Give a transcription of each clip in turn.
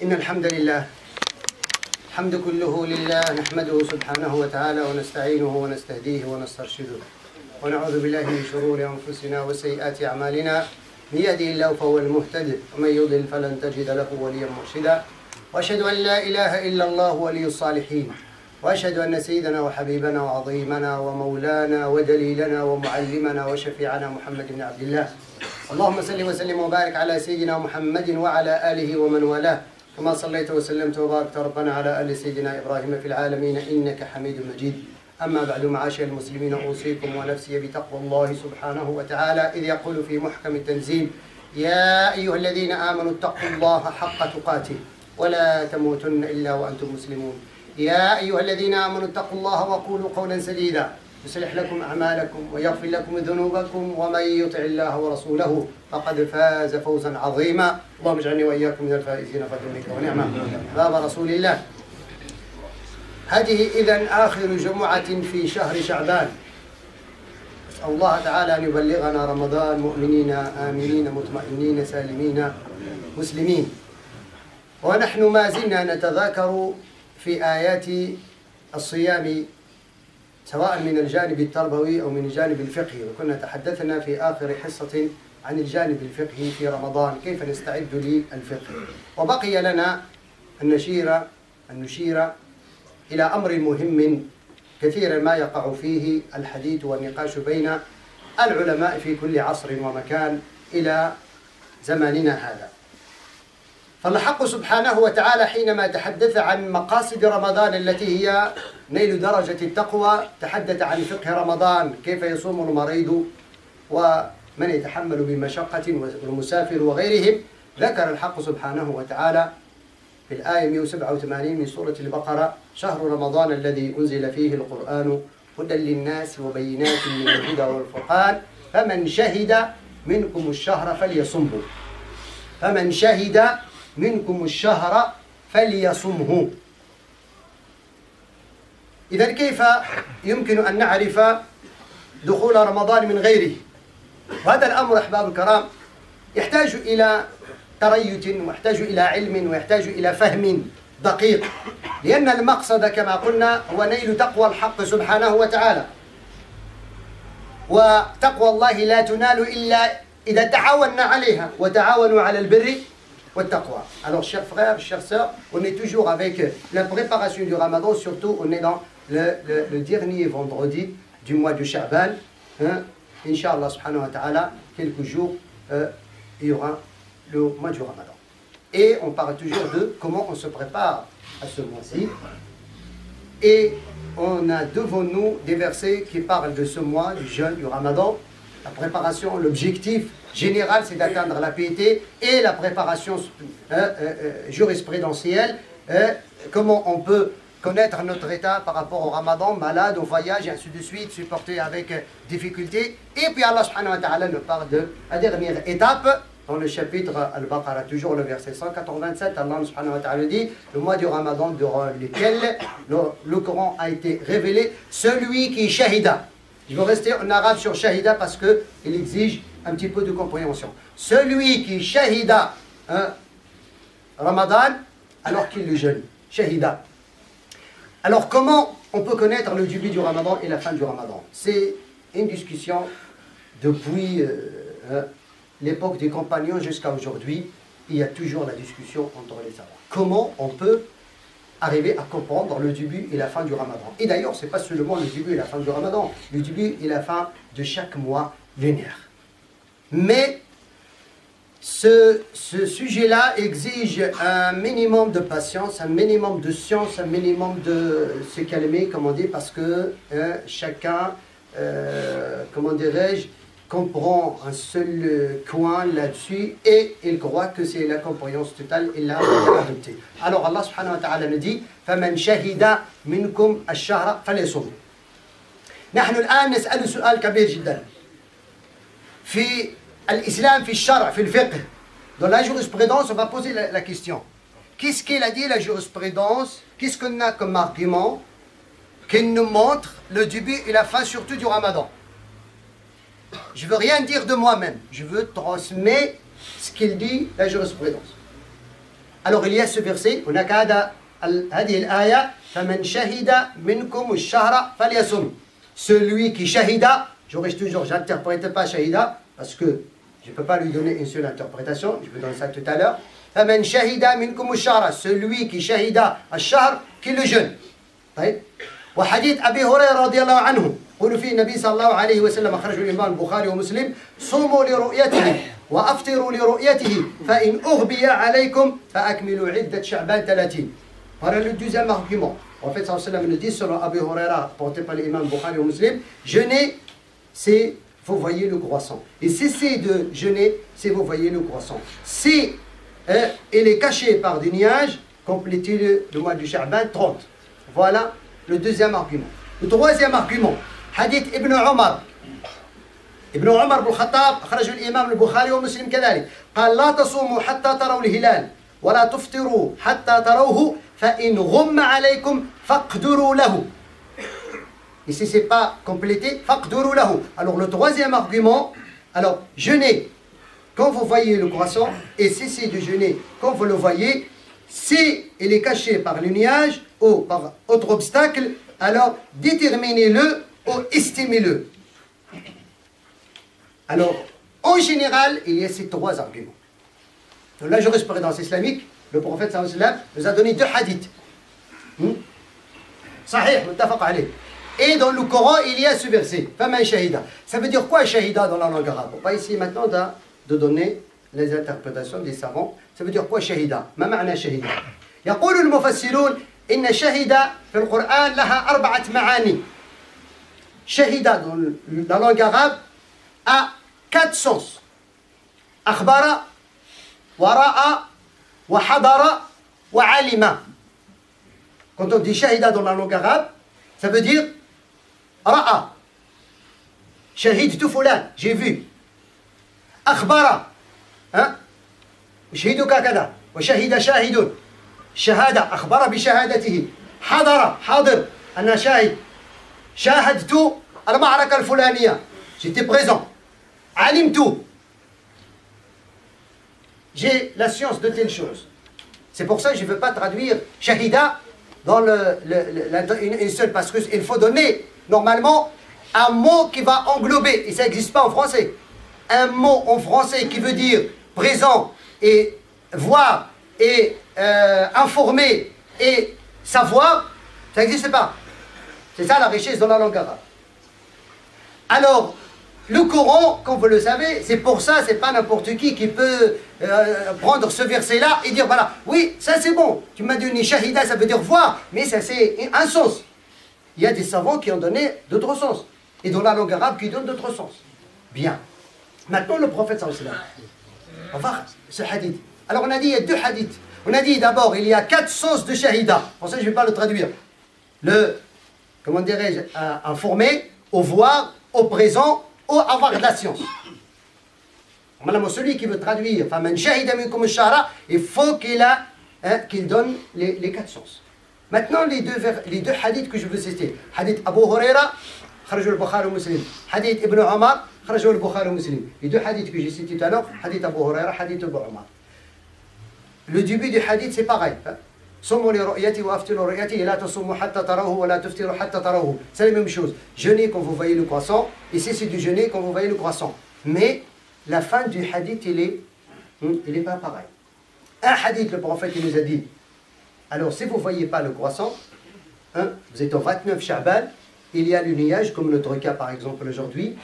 إن الحمد لله الحمد كله لله نحمده سبحانه وتعالى ونستعينه ونستهديه ونسترشده ونعوذ بالله من شرور أنفسنا وسيئات أعمالنا من يهده الله فهو المهتد ومن يضلل فلن تجد له وليا مرشدا وأشهد أن لا إله إلا الله ولي الصالحين وأشهد أن سيدنا وحبيبنا وعظيمنا ومولانا ودليلنا ومعلمنا وشفيعنا محمد بن عبد الله اللهم صل وسلم وبارك على سيدنا محمد وعلى آله ومن والاه كما صليت وسلمت وباركت ربنا على آل سيدنا إبراهيم في العالمين إنك حميد مجيد. أما بعد معاشر المسلمين أوصيكم ونفسي بتقوى الله سبحانه وتعالى إذ يقول في محكم التنزيل يا أيها الذين آمنوا اتقوا الله حق تقاته ولا تموتن إلا وأنتم مسلمون. يا أيها الذين آمنوا اتقوا الله وقولوا قولا سديدا يصلح لكم أعمالكم ويغفر لكم ذنوبكم ومن يطع الله ورسوله فقد فاز فوزا عظيما. اللهم اجعلني وإياكم من الفائزين فضلك ونعمة باب رسول الله. هذه إذن آخر جمعة في شهر شعبان. أسأل الله تعالى أن يبلغنا رمضان مؤمنين آمنين مطمئنين سالمين مسلمين. ونحن ما زلنا نتذاكر في آيات الصيام سواء من الجانب التربوي أو من الجانب الفقهي، وكنا تحدثنا في آخر حصة عن الجانب الفقهي في رمضان كيف نستعد للفقه، وبقي لنا أن نشير إلى أمر مهم كثيرا ما يقع فيه الحديث والنقاش بين العلماء في كل عصر ومكان إلى زماننا هذا. فالحق سبحانه وتعالى حينما تحدث عن مقاصد رمضان التي هي نيل درجة التقوى تحدث عن فقه رمضان، كيف يصوم المريض ومن يتحمل بمشقة والمسافر وغيرهم. ذكر الحق سبحانه وتعالى في الآية 187 من سورة البقرة شهر رمضان الذي أنزل فيه القرآن هدى للناس وبينات من الهدى والفرقان فمن شهد منكم الشهر فليصمه. فمن شهد منكم الشهر فليصمه. إذن كيف يمكن أن نعرف دخول رمضان من غيره؟ وهذا الأمر أحباب الكرام يحتاج إلى تريث ويحتاج إلى علم ويحتاج إلى فهم دقيق، لأن المقصد كما قلنا هو نيل تقوى الحق سبحانه وتعالى، وتقوى الله لا تنال إلا إذا تعاوننا عليها وتعاونوا على البر والتقوى. Alors chers frères, chères sœurs, on est toujours avec la préparation du Ramadan, surtout on est dans le dernier vendredi du mois de Sha'ban. Inch'Allah subhanahu wa ta'ala, quelques jours, il y aura le mois du Ramadan. Et on parle toujours de comment on se prépare à ce mois-ci. Et on a devant nous des versets qui parlent de ce mois, du jeûne, du Ramadan. La préparation, l'objectif général, c'est d'atteindre la piété, et la préparation jurisprudentielle, comment on peut connaître notre état par rapport au Ramadan, malade, au voyage, et ainsi de suite, supporter avec difficulté. Et puis Allah subhanahu wa ta'ala nous parle de la dernière étape, dans le chapitre Al-Baqarah, toujours le verset 187, Allah subhanahu wa ta'ala dit, le mois du Ramadan durant lequel le Coran a été révélé, celui qui est shahida. Je vais rester en arabe sur shahida parce qu'il exige un petit peu de compréhension. Celui qui shahida Ramadan alors qu'il le jeûne. Shahida. Alors comment on peut connaître le début du Ramadan et la fin du Ramadan? C'est une discussion depuis l'époque des compagnons jusqu'à aujourd'hui. Il y a toujours la discussion entre les savants. Comment on peut arriver à comprendre le début et la fin du Ramadan? Et d'ailleurs, ce n'est pas seulement le début et la fin du Ramadan, le début et la fin de chaque mois lunaire. Mais ce sujet-là exige un minimum de patience, un minimum de science, un minimum de se calmer, comme on dit, parce que chacun, comment dirais-je, comprend un seul coin là-dessus et il croit que c'est la compréhension totale et la adoptée. Alors Allah subhanahu wa ta'ala nous dit فَمَنْ شَهِدَ مِنْكُمْ الشَّهْرَ فَلْيَصُمْ. نحن الآن نسأل سؤال كبير جدا في الإسلام, في الشرع, في الفقه. Dans la jurisprudence, on va poser la question. Qu'est-ce qu'il a dit la jurisprudence? Qu'est-ce qu'on a comme argument qui nous montre le début et la fin surtout du Ramadan? Je ne veux rien dire de moi-même, je veux transmettre ce qu'il dit la jurisprudence. Alors il y a ce verset, هناك هذه الآية فمن شهد منكم الشهر فليصم. Celui qui shahida, j'interprète pas shahida parce que je ne peux pas lui donner une seule interprétation, je vais donner ça tout à l'heure. فمن شهد منكم الشهر, celui qui shahida الشهر, qui le jeûne. طيب. وحديث أبي هريرة رضي الله عنه يقول فيه النبي صلى الله عليه وسلم أخرجه الإمام البخاري ومسلم صوموا لرؤيته وأفطروا لرؤيته فإن أغبي عليكم فأكملوا عدة شعبان 30. Voilà le deuxième argument. En fait, sallallahu alayhi wa sallam nous dit selon Abu Huraira, porté par l'imam Bukhari ou Muslim, jeûner, c'est vous voyez le croissant. Et cesser de jeûner, c'est vous voyez le croissant. Si il est caché par des nuages, complétez le mois du Sha'ban 30. Voilà le deuxième argument. Le troisième argument, hadith Ibn Omar. ابن عمر بن الخطاب أخرجه الإمام البخاري ومسلم كذلك قال لا تصوموا حتى تروا الهلال ولا تفطروا حتى تروه فإن غم عليكم فاقدروا له. Ici c'est pas complété, فاقدروا له. Alors le troisième argument, alors jeûnez quand vous voyez le croissant et cessez de jeûner quand vous le voyez. Si il est caché par le nuage ou par autre obstacle, alors déterminez-le ou estimez-le. Alors, en général, il y a ces trois arguments. Dans la jurisprudence islamique, le prophète sallallahu alayhi wa sallam nous a donné deux hadiths. Sahih, muttafaq alayh. Et dans le Coran, il y a ce verset. Faman shahida. Ça veut dire quoi shahida dans la langue arabe? On va essayer maintenant de donner les interprétations des savants. Ça veut dire quoi shahida? Ma ma'na shahida? يقول المفسرون إن شهida في القرآن لها 4 معاني. Shahida dans la langue arabe a 4 sens. أخبر ورأى وحضر وعلم. Quand on dit shahida dans la langue arabe, ça veut dire ra'a. شهدت فلان, j'ai vu. أخبر, hein? يشهدك كذا. وشهد شاهد. شهادة, أخبر بشهادته. حضر, حاضر, أنا شاهد. شاهدت المعركة الفلانية. J'étais présent. علمت. J'ai la science de telle chose. C'est pour ça que je ne veux pas traduire shahida dans une seule, parce qu'il faut donner normalement un mot qui va englober, et ça n'existe pas en français. Un mot en français qui veut dire présent et voir et informer et savoir, ça n'existe pas. C'est ça la richesse dans la langue arabe. Alors, le Coran, comme vous le savez, c'est pour ça, c'est pas n'importe qui peut prendre ce verset-là et dire, voilà, oui, ça c'est bon, tu m'as donné shahida, ça veut dire voir, mais ça c'est un sens. Il y a des savants qui ont donné d'autres sens, et dans la langue arabe qui donnent d'autres sens. Bien. Maintenant, le prophète sallallahu alayhi wa sallam, on va voir ce hadith. Alors on a dit, il y a 2 hadiths. On a dit d'abord, il y a 4 sens de shahida. Pour ça, je ne vais pas le traduire. Le, comment dirais-je, informer, au voir, au présent, ou avoir de la science. Celui qui veut traduire, il faut qu'il donne les 4 sens. Maintenant, les deux hadiths que je veux citer. Hadith Abu Huraira, خرجه البخاري ومسلم. Hadith Ibn Omar, خرجه البخاري ومسلم. Les 2 hadiths que j'ai cités tout à l'heure, Hadith Abu Huraira, Hadith Ibn Omar. Le début du hadith, c'est pareil. صوموا لرؤيته وافطروا لرؤيته لا تصوموا حتى تروه ولا تفطروا حتى تروه. C'est la même chose. Jeûnez quand vous voyez le croissant et cessez de jeûner quand vous voyez le croissant. Mais la fin du hadith, il est pas pareil. Un hadith, le prophète il nous a dit, alors si vous ne voyez pas le croissant, hein, vous êtes au 29 Sha'ban, il y a le nuage, comme notre cas par exemple aujourd'hui,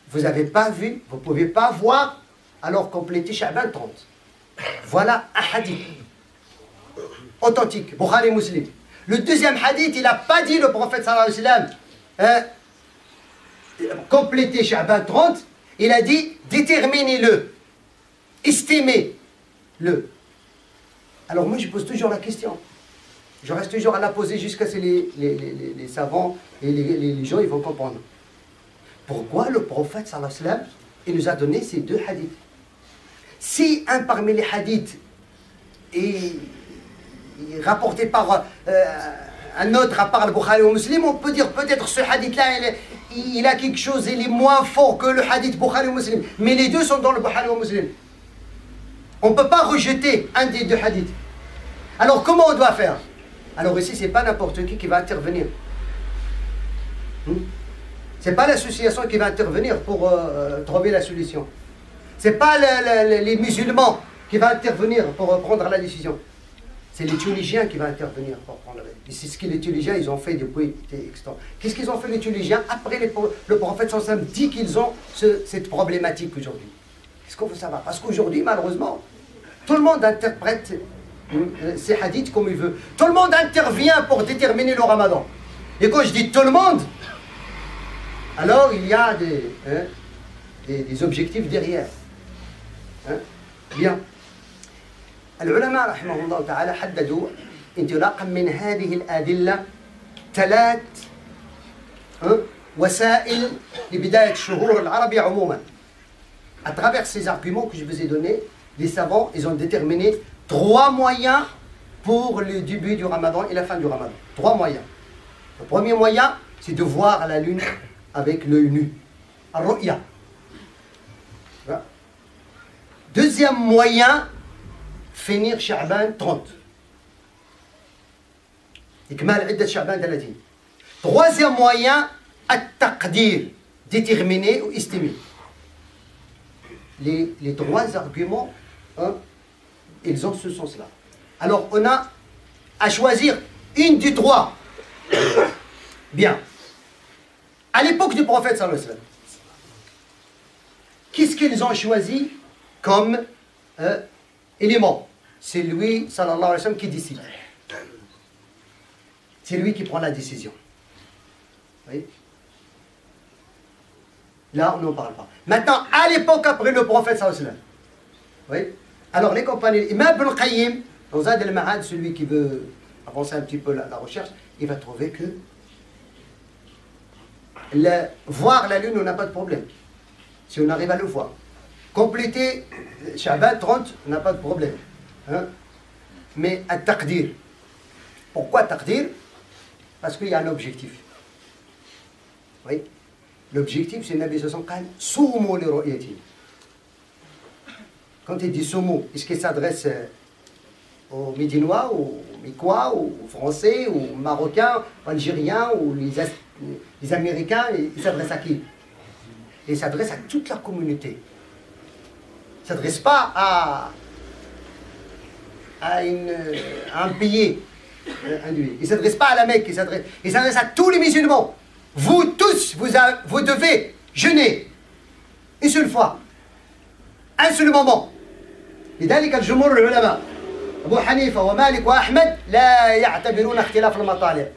vous n'avez pas vu, vous ne pouvez pas voir, alors complétez Sha'ban 30. Voilà un hadith authentique, Bukhari Muslim. Le deuxième hadith, il n'a pas dit le prophète sallallahu alayhi wa sallam, complétez Sha'ban 30, il a dit déterminez-le, estimez-le. Alors moi je pose toujours la question, je reste toujours à la poser jusqu'à ce que les savants et les gens ils vont comprendre. Pourquoi le prophète sallallahu alayhi wa sallam, il nous a donné ces 2 hadiths? Si un parmi les hadiths est rapporté par un autre à part le Bukhari ou Muslim, on peut dire peut-être ce hadith-là, il a quelque chose, il est moins fort que le hadith Bukhari ou Muslim. Mais les deux sont dans le Bukhari ou Muslim. On ne peut pas rejeter un des 2 hadiths. Alors comment on doit faire? Alors ici, ce n'est pas n'importe qui va intervenir. Ce n'est pas l'association qui va intervenir pour trouver la solution. Ce n'est pas les musulmans qui vont intervenir pour prendre la décision. C'est les Tunisiens qui vont intervenir pour prendre la décision. C'est ce que les Tunisiens ils ont fait depuis extant. Qu'est-ce qu'ils ont fait les Tunisiens après le prophète sallallahu alayhi wa sallam dit qu'ils ont cette problématique aujourd'hui? Qu'est-ce qu'on veut savoir? Parce qu'aujourd'hui, malheureusement, tout le monde interprète ces hadiths comme il veut. Tout le monde intervient pour déterminer le ramadan. Et quand je dis tout le monde, alors il y a des objectifs derrière. Bien. العلماء رحمهم الله تعالى حددوا انطلاقا من هذه الأدلة 3 وسائل لبداية الشهور العربي عموما. À travers ces arguments que je vous ai donnés, les savants ils ont déterminé 3 moyens pour le début du Ramadan et la fin du Ramadan. 3 moyens. Le premier moyen, c'est de voir la lune avec l'œil nu. Ar-ru'ya. Deuxième moyen, finir Sha'ban 30. إكمال عدة شعبان 30. Troisième moyen, at-taqdir, déterminer ou estimer. Les 3 arguments, ils ont ce sens-là. Alors, on a à choisir une des 3. Bien. À l'époque du prophète sallallahu alayhi wa sallam, qu'est-ce qu'ils ont choisi comme élément? C'est lui, sallallahu alayhi wa sallam, qui décide. C'est lui qui prend la décision. Oui. Là, on n'en parle pas. Maintenant, à l'époque après le prophète sallallahu alayhi wa sallam, oui. Alors, les compagnons, Imam Ibn Qayyim, dans Zad al-Ma'ad, celui qui veut avancer un petit peu la recherche, il va trouver que voir la lune, on n'a pas de problème. Si on arrive à le voir. Compléter Sha'ban 30, on n'a pas de problème. Mais à taqdir. Pourquoi taqdir? Parce qu'il y a un objectif. Oui. L'objectif, c'est le Nabi sallallahu alayhi wa sallam, soumu li ru'yati. Quand il dit soumu, est-ce qu'il s'adresse aux Médinois, aux Mikois, aux Français, aux Marocains, aux Algériens, ou les Américains? Il s'adresse à qui? Il s'adresse à toute la communauté. Il ne s'adresse pas à un pays. Il ne s'adresse pas à la Mecque, il s'adresse à tous les musulmans. Vous tous, vous devez jeûner une seule fois, un seul moment. لذلك الجمهور العلماء أبو حنيفة ومالك وأحمد لا يعتبرون اختلاف المطالع.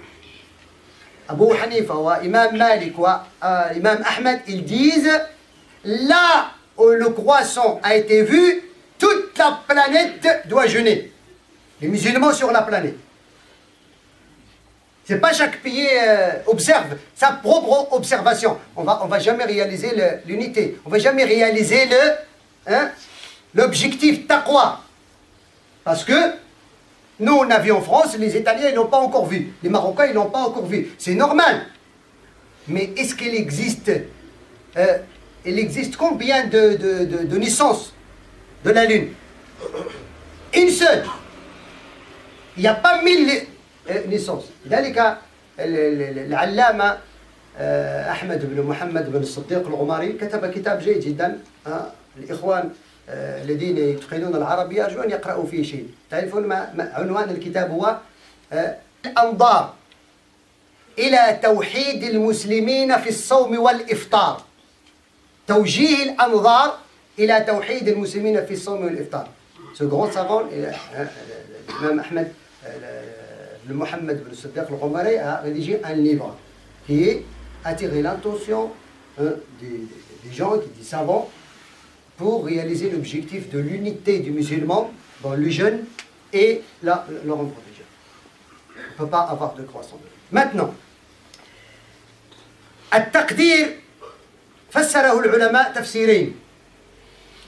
Abu Hanifa ou Imam Malik ou Imam Ahmed, ils disent là où le croissant a été vu, toute la planète doit jeûner. Les musulmans sur la planète. C'est pas chaque pays observe sa propre observation. On va jamais réaliser l'unité. On va jamais réaliser l'objectif taqwa. Parce que nous, on a vu en France, les Italiens, ils n'ont pas encore vu. Les Marocains, ils n'ont pas encore vu. C'est normal. Mais est-ce qu'il existe, combien de naissances de la Lune? Une seule. Il n'y a pas 1000 naissances. ذلك العلامة أحمد بن محمد بن الصديق الغماري كتب كتاب جيد جدا. الإخوان الذين يتقنون العربية أرجو أن يقرأوا فيه شيء. تعرفون عنوان الكتاب هو الأنظار إلى توحيد المسلمين في الصوم والإفطار. توجيه الأنظار إلى توحيد المسلمين في الصوم والإفطار. Ce grand savant, l'imam Ahmed le Mohammed bin Siddiq al-Ghumari a rédigé un livre qui a attiré l'attention des gens, des savants, pour réaliser l'objectif de l'unité du musulman dans le jeûne et le rendre religieux. On ne peut pas avoir de croissance. Maintenant, التقدير فسره العلماء تفسيرين.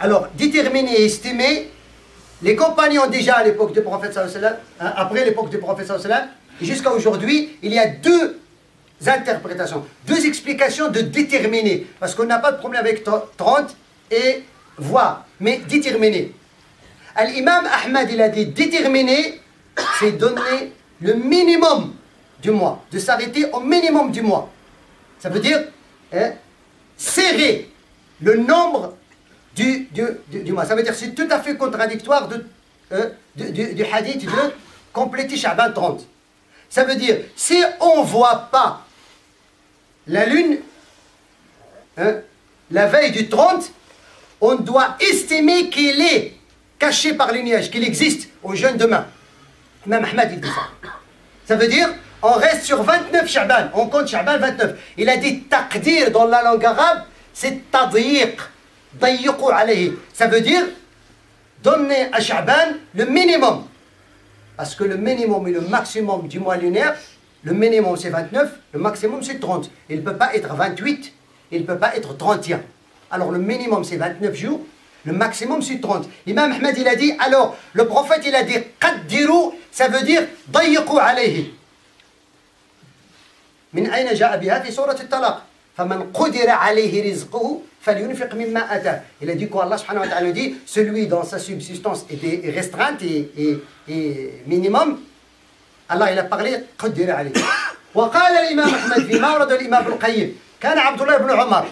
Alors, déterminer et estimer, les compagnons déjà à l'époque du prophète sallallahu alayhi wa sallam, après l'époque du prophète sallallahu alayhi wa sallam, et jusqu'à aujourd'hui, il y a 2 interprétations, 2 explications de déterminer, parce qu'on n'a pas de problème avec 30 et voir, mais déterminer. L'imam Ahmad, il a dit déterminer c'est donner le minimum du mois, de s'arrêter au minimum du mois. Ça veut dire serrer le nombre du mois. Ça veut dire que c'est tout à fait contradictoire du hadith de compléter Sha'ban 30. Ça veut dire, si on ne voit pas la lune, la veille du 30, on doit estimer qu'il est caché par les nuages, qu'il existe, on jeûne demain. Imam Ahmad, il dit ça. Ça veut dire, on reste sur 29 Sha'ban, on compte Sha'ban 29. Il a dit taqdir dans la langue arabe, c'est tadyiq, dayyuqu alayhi. Ça veut dire, donner à Sha'ban le minimum. Parce que le minimum et le maximum du mois lunaire, le minimum c'est 29, le maximum c'est 30. Il ne peut pas être 28, il ne peut pas être 31. Alors le minimum c'est 29 jours, le maximum c'est 30. Imam Ahmed il a dit, alors le prophète il a dit, qaddiru, ça veut dire, dayyuqu alayhi. من أين جاء بها في سورة الطلاق فمن قدر عليه رزقه فلينفق مما آتاه. Il a dit quoi? Allah subhanahu wa ta'ala dit, celui dont sa subsistance est restreinte et minimum, Allah il a parlé قدر عليه. وقال الإمام أحمد في مورد الإمام القيم كان عبد الله بن عمر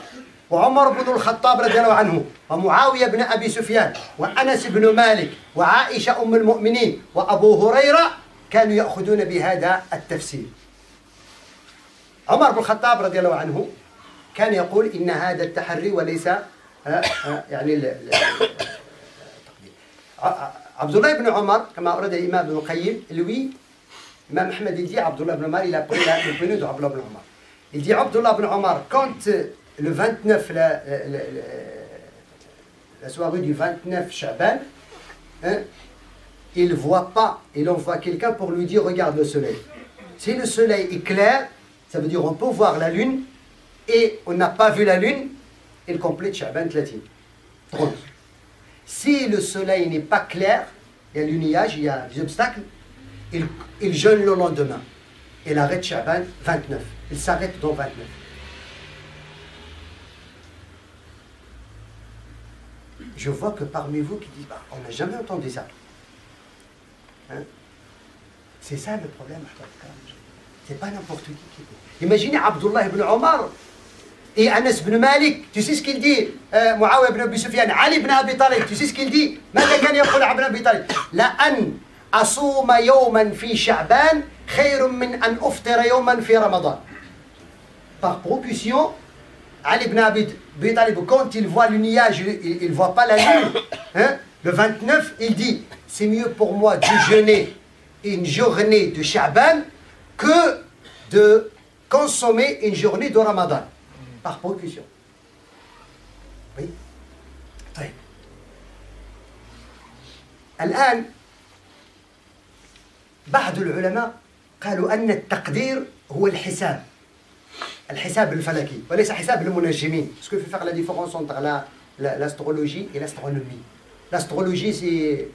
وعمر بن الخطاب رضي الله عنه ومعاوية بن أبي سفيان وأنس بن مالك وعائشة أم المؤمنين وأبو هريرة كانوا يأخذون بهذا التفسير. عمر بن الخطاب رضي الله عنه كان يقول إن هذا التحري وليس يعني عبد الله بن عمر كما أورد الإمام ابن القيم lui Imam Ahmed il dit Abdullah ibn Omar il a pris le prénom de Abdullah ibn Omar. Il dit Abdullah ibn Omar quand le 29 la soirée du 29 Sha'ban il ne voit pas, il envoie quelqu'un pour lui dire regarde le soleil. Si le soleil est clair, ça veut dire on peut voir la lune et on n'a pas vu la lune, il complète Sha'ban 30. Si le soleil n'est pas clair, il y a le nuage, il y a des obstacles, il jeûne le lendemain. Il arrête Sha'ban 29. Il s'arrête dans 29. Je vois que parmi vous qui disent on n'a jamais entendu ça. Hein? C'est ça le problème. C'est pas n'importe qui peut. Imaginez Abdullah ibn Omar et Anas ibn Malik. Tu sais ce qu'il dit Muawiya ibn Abi Sufyan, Ali ibn Abi Talib. Tu sais ce qu'il dit ماذا كان يقول علي ibn Abi Talib لأن أصوم يوما في شعبان خير من أن أفطر يوما في رمضان. Par procuration, Ali ibn Abi Talib, quand il voit le nuage, il ne voit pas la lune, hein, le 29, il dit c'est mieux pour moi de jeûner une journée de Sha'ban que de consommer une journée de Ramadan. Par procuration. Oui. طيب. الآن بعض العلماء قالوا أن التقدير هو الحساب الفلكي وليس حساب المنجمين. Parce qu'il faut faire la différence entre l'astrologie et l'astronomie. L'astrologie c'est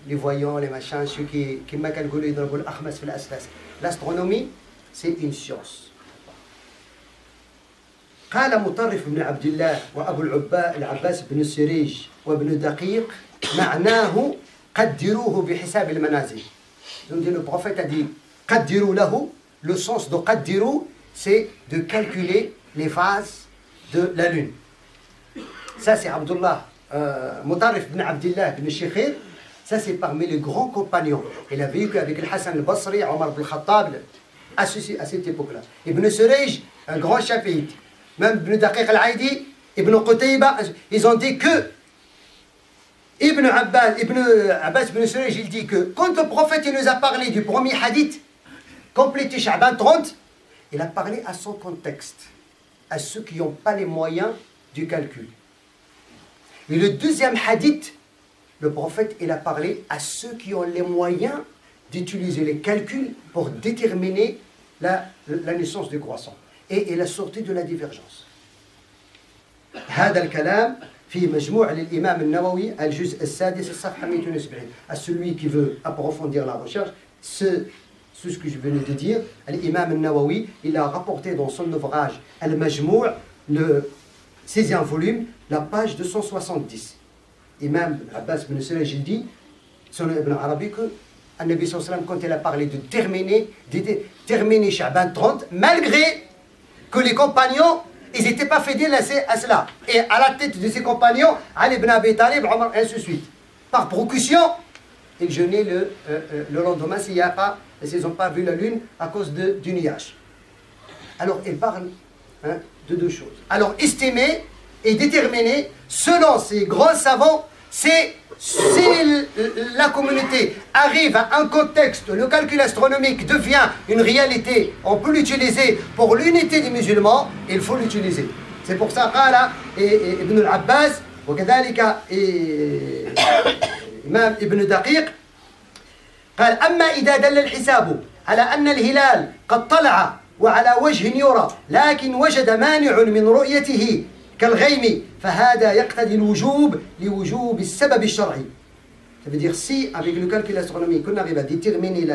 les voyants, les machins, ceux qui ما كنقولوا يضربوا الأخماس في الأسلاس. L'astronomie c'est une science. قال مطرف بن عبد الله وأبو العباس بن السريج وابن دقيق معناه قدروه بحساب المنازل. Donc le prophète a dit قدروا له, le sens de قدروا c'est de calculer les phases de la lune. Ça c'est Abdullah Mutarrif ibn Abdillah ibn Shikhir. Ça c'est parmi les grands compagnons. Il a vécu avec le Hassan al-Basri, Omar ibn al-Khattab à cette époque-là. Ibn Surayj, un grand chapitre. Même Ibn Daqiq al-Aidi, Ibn Qutayba, ils ont dit que Ibn Abbas ibn Surayj, il dit que quand le prophète il nous a parlé du premier hadith, complété Sha'ban 30, il a parlé à son contexte, à ceux qui n'ont pas les moyens du calcul. Et le deuxième hadith, le prophète il a parlé à ceux qui ont les moyens d'utiliser les calculs pour déterminer la naissance du croissant et la sortie de la divergence. هذا الكلام في مجموع للإمام النووي الجزء السادس الصفحة 270. À celui qui veut approfondir la recherche, c'est ce que je venais de dire. L'imam al-Nawawi, il a rapporté dans son ouvrage Al-Majmou', le 16e volume, la page 270. Imam Abbas ibn Surayj dit, selon Ibn Arabi, que Nabi sallallahu alayhi wa sallam, quand il a parlé de terminer Sha'ban 30, malgré que les compagnons, ils n'étaient pas fidèles à cela. Et à la tête de ces compagnons, Ali ibn Abi Talib, Omar, ainsi de suite. Par précaution, ils jeûnaient le lendemain s'ils n'ont pas vu la lune à cause du nuage. Alors, il parle de deux choses. Alors, estimer et déterminer, selon ces grands savants, c'est si la communauté arrive à un contexte, le calcul astronomique devient une réalité, on peut l'utiliser pour l'unité des musulmans, il faut l'utiliser. C'est pour ça que Ibn al-Abbas, وكذلك إمام ابن دقيق قال أما إذا دل الحساب على أن الهلال قد طلع وعلى وجه يرى لكن وجد مانع من رؤيته كالغيم فهذا يقتضي الوجوب لوجوب السبب الشرعي. Ça veut dire si avec le calcul astronomique on arrive à déterminer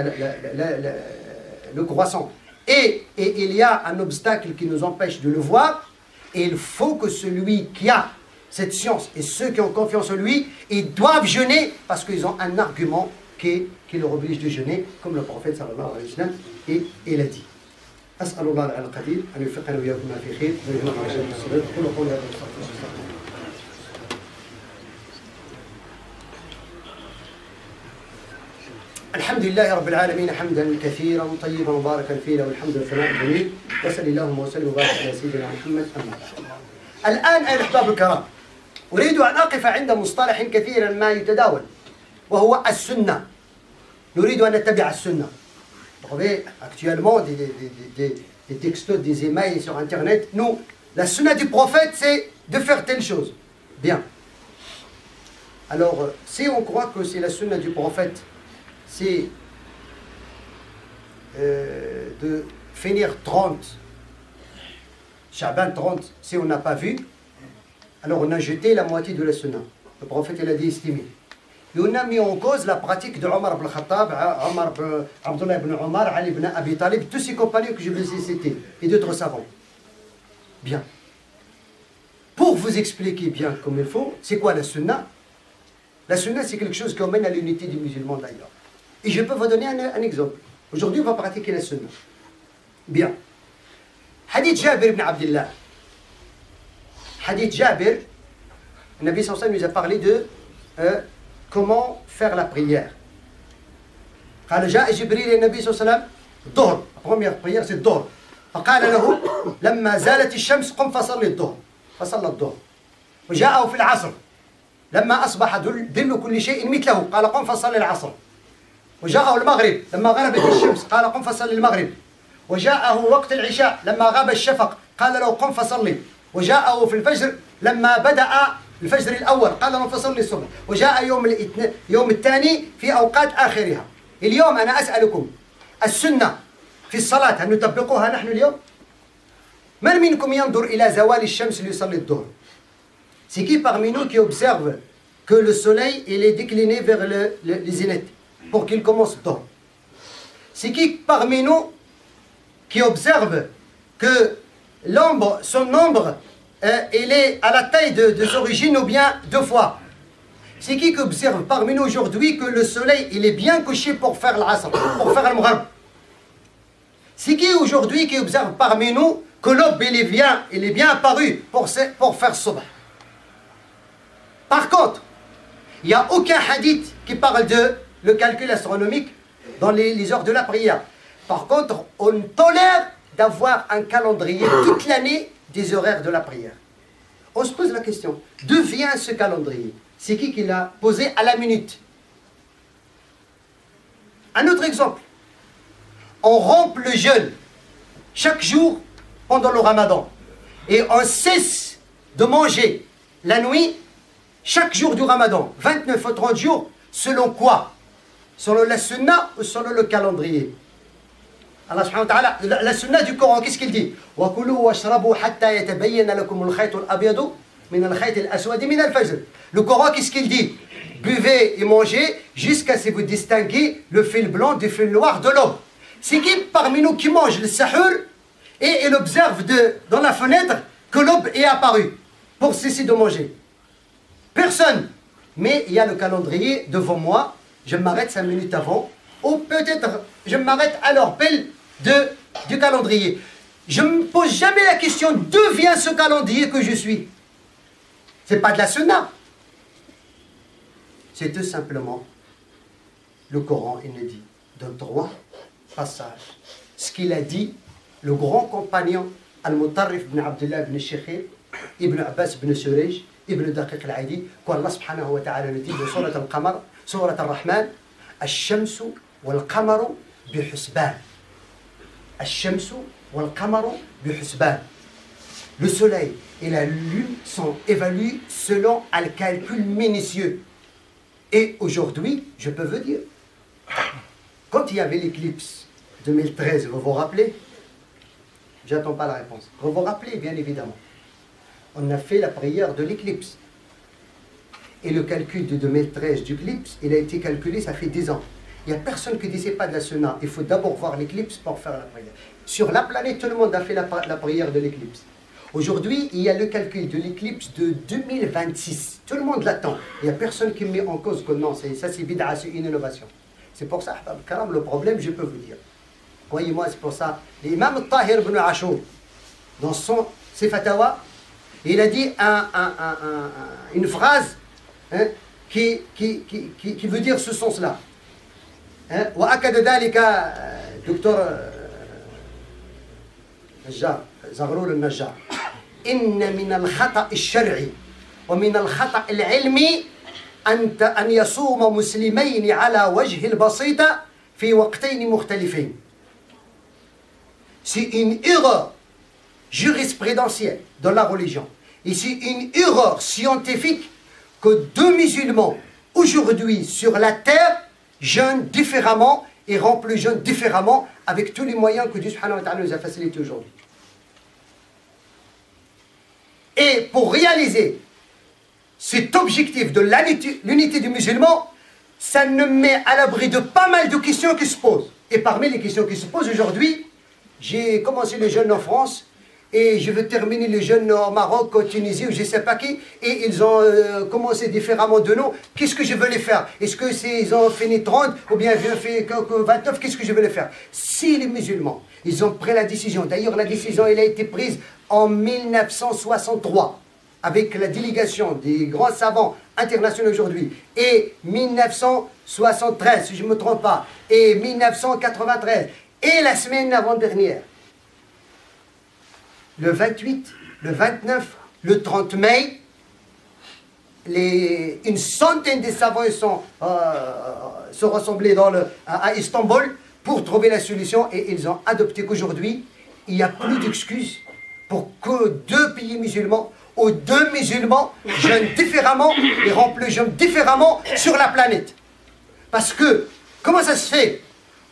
le croissant et il y a un obstacle qui nous empêche de le voir, il faut que celui qui a cette science et ceux qui ont confiance en lui, ils doivent jeûner parce qu'ils ont un argument qui leur oblige de jeûner, comme le prophète sallallahu alayhi wa sallam il a dit. أسأل الله العلي القدير أن يوفقنا وإياكم في خير ويجمعنا على شر الصدق كل قول هذا الحمد لله رب العالمين حمدا كثيرا طيبا مباركا فيه له الحمد والثناء الجميل وصلى اللهم وسلم وبارك على سيدنا محمد أما بعد. الآن أيها الأحباب الكرام أريد أن أقف عند مصطلح كثيرا ما يتداول وهو السنة. نريد أن نتبع السنة. Vous trouvez actuellement des textos, des emails sur Internet. Nous, la sunna du prophète, c'est de faire telle chose. Bien. Alors, si on croit que c'est la sunna du prophète, c'est de finir 30, Sha'ban 30, si on n'a pas vu, alors on a jeté la moitié de la sunna. Le prophète, il a dit estimer. Et on a mis en cause la pratique de Omar ibn Khattab, Abdullah ibn Omar, Ali ibn Abi Talib, tous ces compagnons que je vous ai cités, et d'autres savants. Bien. Pour vous expliquer bien comme il faut, c'est quoi la sunna? La sunna, c'est quelque chose qui emmène à l'unité des musulmans d'ailleurs. Et je peux vous donner un exemple. Aujourd'hui, on va pratiquer la sunna. Bien. Hadith Jabir ibn Abdullah. Hadith Jabir, le Nabi sallallahu alayhi wa sallam nous a parlé de comment faire la prière. قال جاء جبريل النبي صلى الله عليه وسلم الظهر. La première prière c'est الظهر. فقال له لما زالت الشمس قم فصلي الظهر. فصلى الظهر. وجاءه في العصر لما أصبح ظل كل شيء مثله قال قم فصلي العصر. وجاءه المغرب لما غربت الشمس قال قم فصلي المغرب. وجاءه وقت العشاء لما غاب الشفق قال له قم فصلي. وجاءه في الفجر لما بدأ الفجر الأول قال له فصلي الصبح. وجاء يوم الثاني في أوقات آخرها. اليوم أنا أسألكم السنة في الصلاة هل نطبقها نحن اليوم؟ من منكم ينظر إلى زوال الشمس ليصلي الظهر؟ C'est qui parmi nous qui observe que le soleil il est décliné vers le zénith pour qu'il commence le temps? C'est qui parmi nous qui observe que l'ombre, son ombre, il est à la taille de son origine ou bien deux fois? C'est qui observe parmi nous aujourd'hui que le soleil il est bien couché pour faire l'asr, pour faire le maghrib? C'est qui aujourd'hui qui observe parmi nous que l'aube il est bien apparu pour faire subh? Par contre, il n'y a aucun hadith qui parle de le calcul astronomique dans les heures de la prière. Par contre, on tolère d'avoir un calendrier toute l'année des horaires de la prière. On se pose la question, d'où vient ce calendrier? C'est qui l'a posé à la minute? Un autre exemple, on rompt le jeûne chaque jour pendant le ramadan et on cesse de manger la nuit chaque jour du ramadan, 29 ou 30 jours, selon quoi? Selon la sunna ou selon le calendrier? Allah subhanahu wa ta'ala, la sunna du Coran, qu'est-ce qu'il dit? وَكُلُوا وَاشْرَبُوا حَتَّى يَتَبَيَّنَ لَكُمُ الْخَيْطُ الْأَبْيَضُ مِنَ الْخَيْطِ الْأَسْوَدِ مِنَ الْفَجْرِ. Le Coran, qu'est-ce qu'il dit? Buvez et mangez jusqu'à ce que vous distinguez le fil blanc du fil noir de l'aube. C'est qui parmi nous qui mange le sahur et il observe dans la fenêtre que l'aube est apparue pour cesser de manger? Personne. Mais il y a le calendrier devant moi, je m'arrête 5 minutes avant ou peut-être je m'arrête à l'heure pile du calendrier. Je ne me pose jamais la question d'où vient ce calendrier que je suis. Ce n'est pas de la sunna. C'est tout simplement le Coran, il nous dit dans 3 passages. Ce qu'il a dit, le grand compagnon Al-Mutarrif ibn Abdullah ibn Shikhir, ibn Abbas ibn Suraj, ibn Daqiq al-Aidi, qu'Allah subhanahu wa ta'ala nous dit dans Surat al-Qamar, Surat al-Rahman, Al-Shamsu wal-Qamaru bi-Husban. Al-Shamsu wal-Qamaru bi-Husban. Le soleil et la lune sont évalués selon un calcul minutieux. Et aujourd'hui, je peux vous dire, quand il y avait l'éclipse 2013, vous vous rappelez? J'attends pas la réponse. Vous vous rappelez, bien évidemment. On a fait la prière de l'éclipse. Et le calcul de 2013 du éclipse, il a été calculé, ça fait 10 ans. Il n'y a personne qui disait pas de la sunna. Il faut d'abord voir l'éclipse pour faire la prière. Sur la planète, tout le monde a fait la prière de l'éclipse. Aujourd'hui, il y a le calcul de l'éclipse de 2026. Tout le monde l'attend. Il n'y a personne qui met en cause que non, ça c'est bid'a, c'est une innovation. C'est pour ça, le problème, je peux vous dire. Croyez-moi, c'est pour ça. L'imam Tahir ibn Ashur, dans ses fatawa, il a dit une phrase hein, qui veut dire ce sens-là. وأكد ذلك دكتور نجار زغرور النجار إن من الخطأ الشرعي ومن الخطأ العلمي أن يصوم مسلمين على وجه البسيطة في وقتين مختلفين. C'est une erreur jurisprudentielle dans la religion. Et c'est une erreur scientifique que 2 musulmans aujourd'hui sur la terre jeûnent différemment et rompent le jeûne différemment avec tous les moyens que Dieu subhanahu wa ta'ala nous a facilités aujourd'hui. Et pour réaliser cet objectif de l'unité du musulman, ça nous met à l'abri de pas mal de questions qui se posent. Et parmi les questions qui se posent aujourd'hui, j'ai commencé le jeûne en France et je veux terminer le jeûne au Maroc, en Tunisie ou je ne sais pas qui, et ils ont commencé différemment de nous. Qu'est-ce que je veux les faire? Est-ce que ils ont fini 30 ou bien ils ont fait 29? Qu'est-ce que je veux les faire? Si les musulmans, ils ont pris la décision, d'ailleurs la décision elle a été prise en 1963 avec la délégation des grands savants internationaux aujourd'hui, et 1973 si je ne me trompe pas, et 1993, et la semaine avant-dernière, le 28, le 29, le 30 mai, une centaine de savants sont rassemblés à Istanbul pour trouver la solution, et ils ont adopté qu'aujourd'hui, il n'y a plus d'excuses pour que 2 pays musulmans ou 2 musulmans jeûnent différemment et rompent le jeûne différemment sur la planète. Parce que, comment ça se fait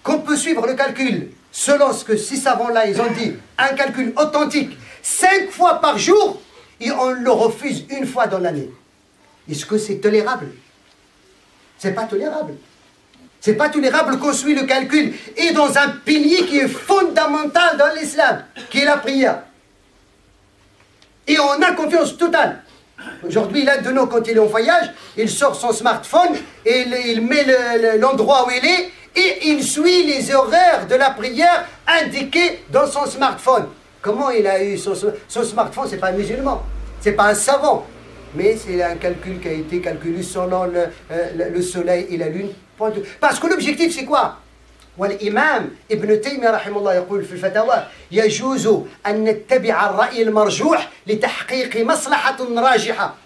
qu'on peut suivre le calcul selon ce que ces savants-là, ils ont dit, un calcul authentique, 5 fois par jour, et on le refuse 1 fois dans l'année? Est-ce que c'est tolérable? C'est pas tolérable. C'est pas tolérable qu'on suit le calcul, et dans un pilier qui est fondamental dans l'islam, qui est la prière. Et on a confiance totale. Aujourd'hui, l'un de nous, quand il est en voyage, il sort son smartphone, et il met l'endroit où il est, et il suit les horaires de la prière indiqués dans son smartphone. Comment il a eu son smartphone? C'est pas un musulman, c'est pas un savant, mais c'est un calcul qui a été calculé selon le soleil et la lune. Parce que l'objectif c'est quoi? والإمام ابن تيمية رحمه الله يقول في الفتاوى يجوز أن نتبع الرأي المرجوح لتحقيق مصلحة راجحة.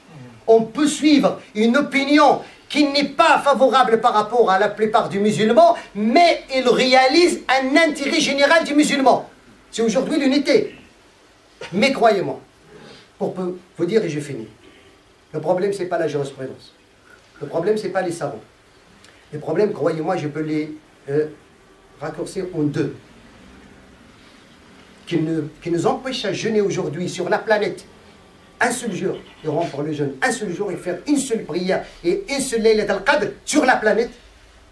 On peut suivre une opinion qui n'est pas favorable par rapport à la plupart des musulmans, mais il réalise un intérêt général du musulman. C'est aujourd'hui l'unité. Mais croyez-moi, pour vous dire et je finis, le problème c'est pas la jurisprudence. Le problème c'est pas les savants. Le problème, croyez-moi, je peux les raccourcir en 2. Qui nous empêchent à jeûner aujourd'hui sur la planète un seul jour et rompre le jeûne, un seul jour et faire une seule prière et une seule Laylat al-Qadr sur la planète,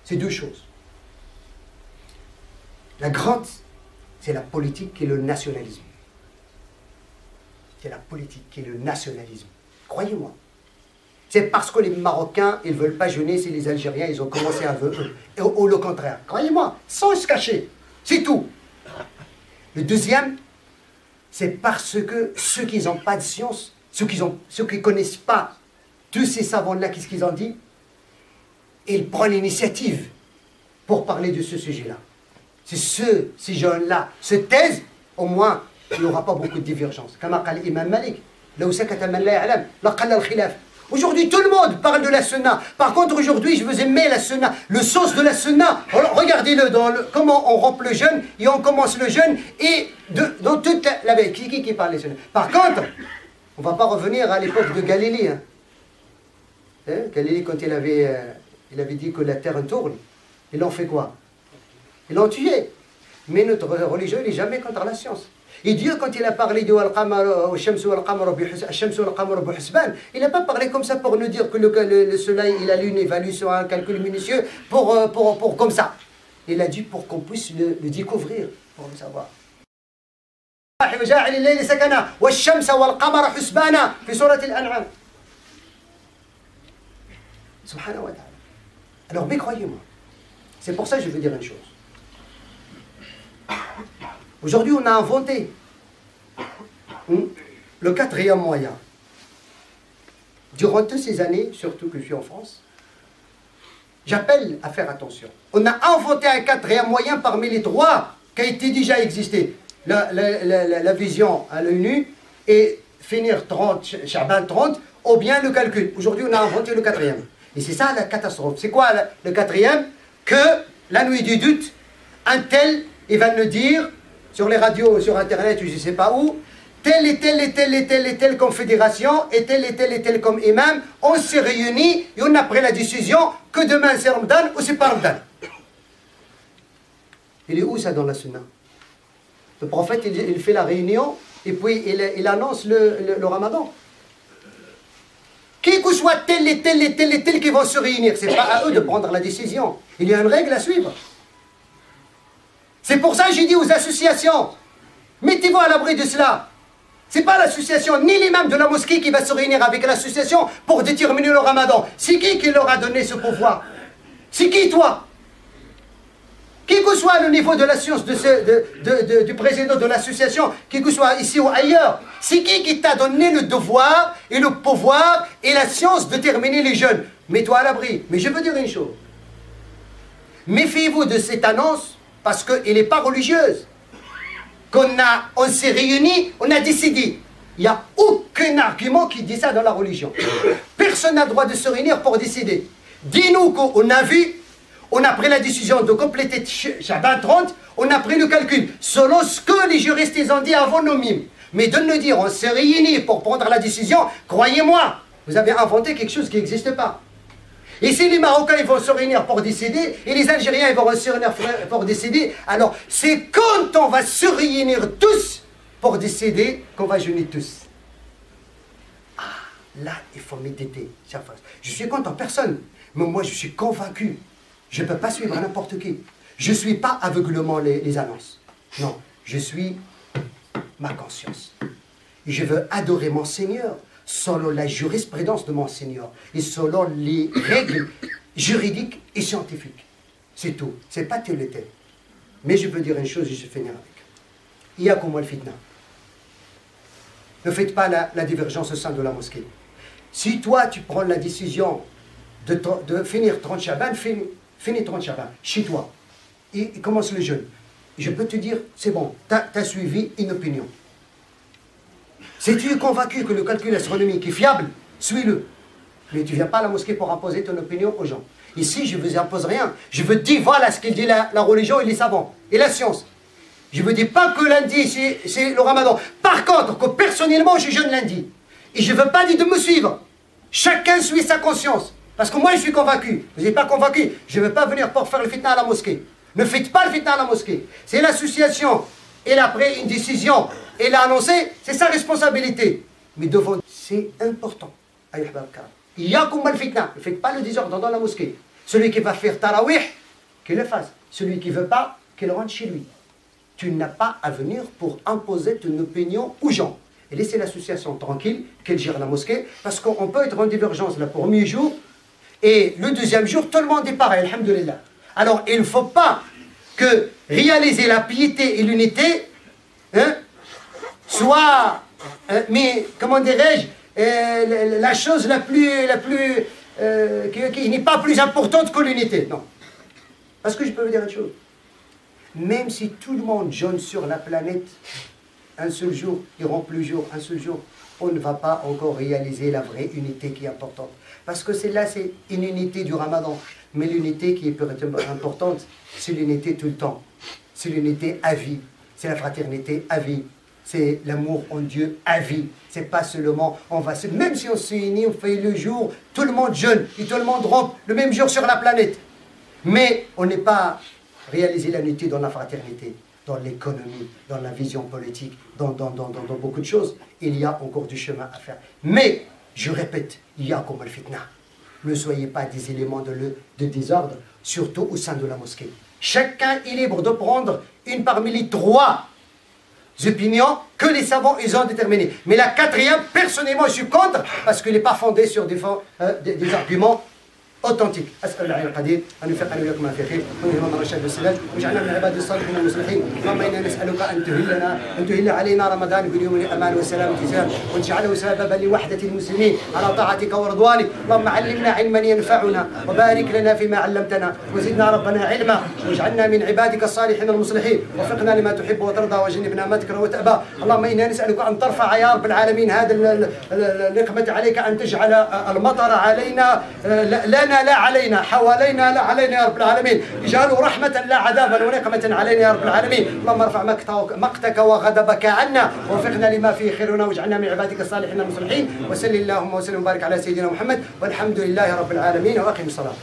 c'est 2 choses. La grande, c'est la politique et le nationalisme. C'est la politique et le nationalisme. Croyez-moi. C'est parce que les Marocains, ils ne veulent pas jeûner, c'est les Algériens, ils ont commencé à eux. Ou le contraire. Croyez-moi, sans se cacher. C'est tout. Le deuxième, c'est parce que ceux qui n'ont pas de science, ceux qui ne connaissent pas tous ces savants-là, qu'est-ce qu'ils ont dit? Ils prennent l'initiative pour parler de ce sujet-là. C'est ces jeunes-là se taisent, au moins, il n'y aura pas beaucoup de divergences. Comme a dit l'imam Malik, aujourd'hui, tout le monde parle de la sunna. Par contre, aujourd'hui, je vous aimais la sunna, le sens de la sunna. Regardez-le dans comment on rompt le jeûne et on commence le jeûne et dans toute la veille. Qui parle les sunna? Par contre, on ne va pas revenir à l'époque de Galilée. Galilée, quand il avait dit que la terre tourne, ils l'ont fait quoi? Ils l'ont tué. Mais notre religion, il n'est jamais contre la science. Et Dieu, quand il a parlé de il n'a pas parlé comme ça pour nous dire que le soleil et la lune évaluent sur un calcul minutieux pour comme ça. Il a dit pour qu'on puisse le découvrir, pour le savoir. Alors, mais croyez-moi, c'est pour ça que je veux dire une chose. Aujourd'hui, on a inventé le quatrième moyen. Durant toutes ces années, surtout que je suis en France, j'appelle à faire attention. On a inventé un quatrième moyen parmi les trois qui a été déjà existé. La vision à l'œil nu et finir 30, Chaban 30, ou bien le calcul. Aujourd'hui, on a inventé le quatrième. Et c'est ça la catastrophe. C'est quoi le quatrième? Que la nuit du doute, un tel, il va nous dire, sur les radios, sur Internet, ou je ne sais pas où, telle et telle et telle et telle et telle confédération, et telle comme imam, on s'est réunis, et on a pris la décision que demain c'est Ramadan ou c'est pas Ramadan. Il est où ça dans la sunna? Le prophète, il fait la réunion, et puis il annonce le Ramadan. Qui que soit tel et tel et tel et tel qui vont se réunir, ce n'est pas à eux de prendre la décision. Il y a une règle à suivre. C'est pour ça que j'ai dit aux associations, mettez-vous à l'abri de cela. Ce n'est pas l'association, ni l'imam de la mosquée qui va se réunir avec l'association pour déterminer le Ramadan. C'est qui leur a donné ce pouvoir? C'est qui, toi? Qui que soit le niveau de la science du président de l'association, qui que soit ici ou ailleurs, c'est qui t'a donné le devoir et le pouvoir et la science de déterminer les jeunes? Mets-toi à l'abri. Mais je veux dire une chose. Méfiez-vous de cette annonce parce qu'elle n'est pas religieuse. On s'est réunis, on a décidé. Il n'y a aucun argument qui dit ça dans la religion. Personne n'a le droit de se réunir pour décider. Dis-nous qu'on a vu, on a pris la décision de compléter Chaban 30, on a pris le calcul, selon ce que les juristes ont dit avant nos mimes. Mais de nous dire, on s'est réunis pour prendre la décision, croyez-moi, vous avez inventé quelque chose qui n'existe pas. Et si les Marocains ils vont se réunir pour décider, et les Algériens ils vont se réunir pour décider, alors c'est quand on va se réunir tous pour décider qu'on va jeûner tous. Ah, là, il faut méditer. Je suis contre personne, mais moi je suis convaincu. Je ne peux pas suivre n'importe qui. Je ne suis pas aveuglement les annonces. Non, je suis ma conscience. Et je veux adorer mon Seigneur selon la jurisprudence de mon Seigneur et selon les règles juridiques et scientifiques. C'est tout. Ce n'est pas tel et tel. Mais je peux dire une chose et je finis avec. Il y a comme moi le fitna. Ne faites pas la divergence au sein de la mosquée. Si toi, tu prends la décision de finir 30 Chaban, finis 30 Chaban, chez toi. Et commence le jeûne. Je peux te dire, c'est bon, tu as suivi une opinion. Si tu es convaincu que le calcul astronomique est fiable, suis-le. Mais tu ne viens pas à la mosquée pour imposer ton opinion aux gens. Ici, je ne vous impose rien. Je veux dire, voilà ce qu'il dit la religion et les savants, et la science. Je ne veux dire pas que lundi, c'est le Ramadan. Par contre, que personnellement, je jeûne lundi. Et je ne veux pas dire de me suivre. Chacun suit sa conscience. Parce que moi, je suis convaincu. Vous n'êtes pas convaincu. Je ne veux pas venir pour faire le fitna à la mosquée. Ne faites pas le fitna à la mosquée. C'est l'association. Elle a pris une décision. Elle a annoncé. C'est sa responsabilité. Mais devant, c'est important. Il y a comme le fitna. Ne faites pas le désordre dans la mosquée. Celui qui va faire tarawih, qu'il le fasse. Celui qui ne veut pas, qu'il rentre chez lui. Tu n'as pas à venir pour imposer ton opinion aux gens. et laissez l'association tranquille, qu'elle gère la mosquée, parce qu'on peut être en divergence le premier jour, et le deuxième jour, tout le monde est pareil, alhamdoulilah. Alors, il ne faut pas que réaliser la piété et l'unité soit, mais comment dirais-je, la chose qui n'est pas plus importante que l'unité. Non. Parce que je peux vous dire une chose. Même si tout le monde jeûne sur la planète, un seul jour, il remplit le jour, un seul jour, on ne va pas encore réaliser la vraie unité qui est importante. Parce que celle-là, c'est une unité du Ramadan. Mais l'unité qui est importante, c'est l'unité tout le temps. C'est l'unité à vie. C'est la fraternité à vie. C'est l'amour en Dieu à vie. C'est pas seulement, même si on se unit, on fait le jour, tout le monde jeûne et tout le monde rompt le même jour sur la planète. Mais on n'est pas réalisé l'unité dans la fraternité, dans l'économie, dans la vision politique, dans beaucoup de choses. Il y a encore du chemin à faire. Mais, je répète, il y a comme le fitna. Ne soyez pas des éléments de désordre, surtout au sein de la mosquée. Chacun est libre de prendre une parmi les 3 opinions que les savants ils ont déterminées. Mais la 4e, personnellement, je suis contre, parce qu'elle n'est pas fondée sur des arguments authentiques. أسأل الله القدير أن يوفقنا وإياكم في خير ويلهمنا الرشاد والسداد واجعلنا من عباد الصالحين المصلحين. اللهم إنا نسألك أن تهل علينا رمضان باليوم الأمان والسلام والتزام وتجعله سببا لوحدة المسلمين على طاعتك ورضوانك. اللهم علمنا علما ينفعنا وبارك لنا فيما علمتنا وزدنا ربنا علما واجعلنا من عبادك الصالحين المصلحين وفقنا لما تحب وترضى وجنبنا ما تكره وتأبى. اللهم إنا نسألك أن ترفع يا رب العالمين هذا النقمة عليك، أن تجعل المطر علينا لنا لا علينا، حوالينا لا علينا يا رب العالمين، اجعله رحمة لا عذابا ونقمة علينا يا رب العالمين. اللهم ارفع مقتك وغضبك عنا ووفقنا لما فيه خيرنا واجعلنا من عبادك الصالحين المصلحين. وصل اللهم وسلم وبارك على سيدنا محمد والحمد لله رب العالمين وأقم الصلاة.